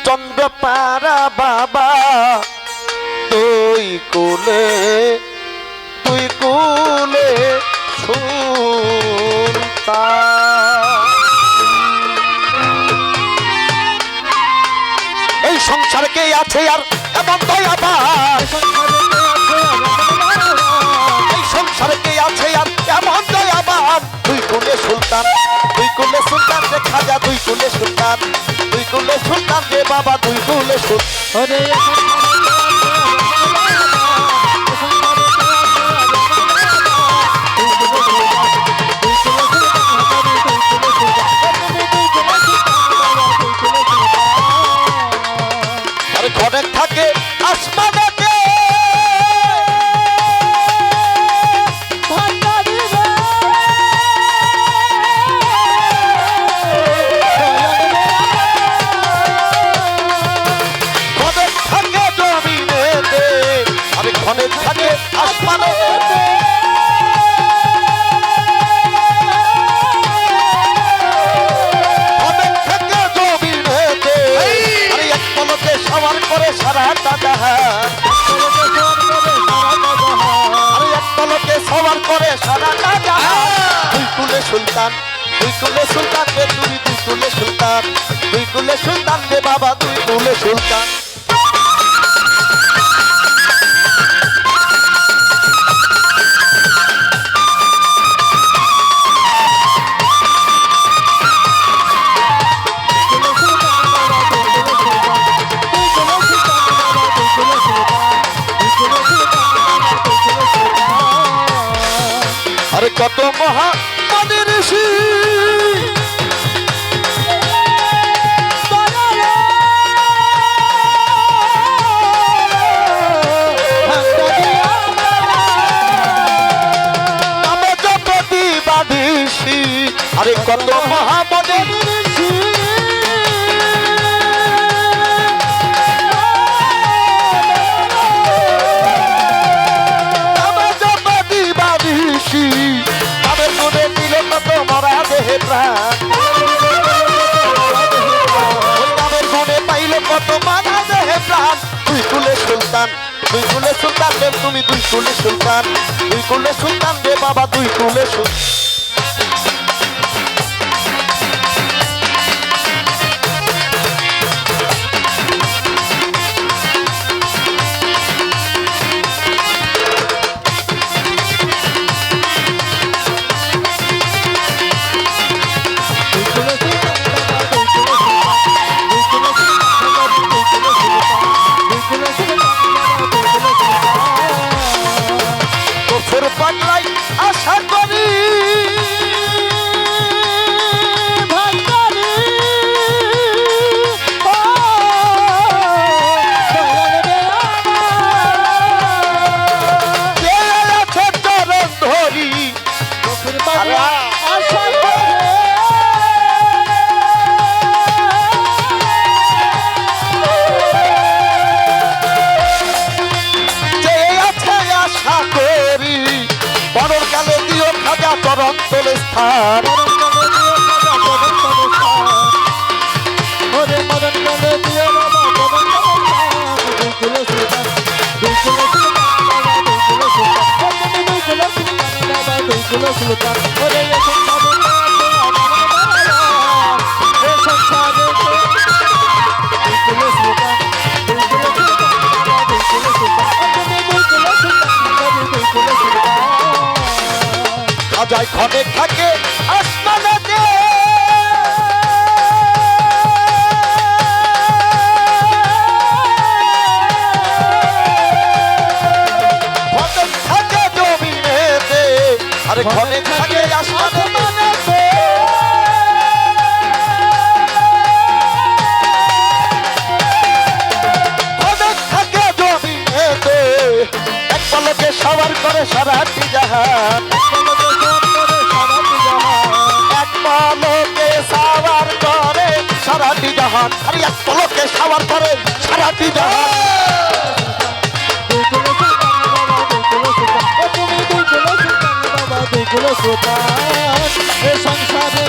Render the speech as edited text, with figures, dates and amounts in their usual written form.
চন্দ্রপাড়া বাবা তুই কুলে সুলতান। এই সংসারে কে আছে আর এমন দয়াবান, এই সংসারে কে আছে আর এমন দয়াবান। তুই কুলে সুলতান রে খাজা, তুই কুলে সুলতান রে বাবা, তুই কুলে সুলতান। ঘরে থাকে আসমানেতে ঘরে থাকে জমিনেতে, আরে ঘরে থাকে আসমানেতে। সারাটা জাহান আরে এক পলকে সবার করে সারাটা জাহান। তুই কুলে সুলতান রে তুই কুলে সুলতান রে বাবা, তুই কুলে সুলতান। আরে কত মহামানী ঋষি নামে জপতি বাদিসি, আরে কত মহামানী ঋষি তাদের গুণে দিল কত মরা দেহে প্রাণ, তাদের গুণে পাইল কত মারা দেহে প্রাণ। তুই কুলে সুলতান রে তুমি, তুই কুলে সুলতান রে বাবা, তুই কুলে সুলতান। পাগলাই আশা করি চরণ ধরি আশা করি মরণ কালে দিও খাজা চরণ তোলে স্থান। খাজায় ঘরে থাকে আসমানেতে, ঘরে থাকে জমিনেতে, আরে ঘরে থাকে আসমানেতে। ঘরে থাকে জমিনেতে, এক পলকে সবার করে সারাটি জাহান, এক পলকে সাবার করে সারাটি জাহান, আরে এক পলকে সাবার করে সারাটি জাহান। সংসারে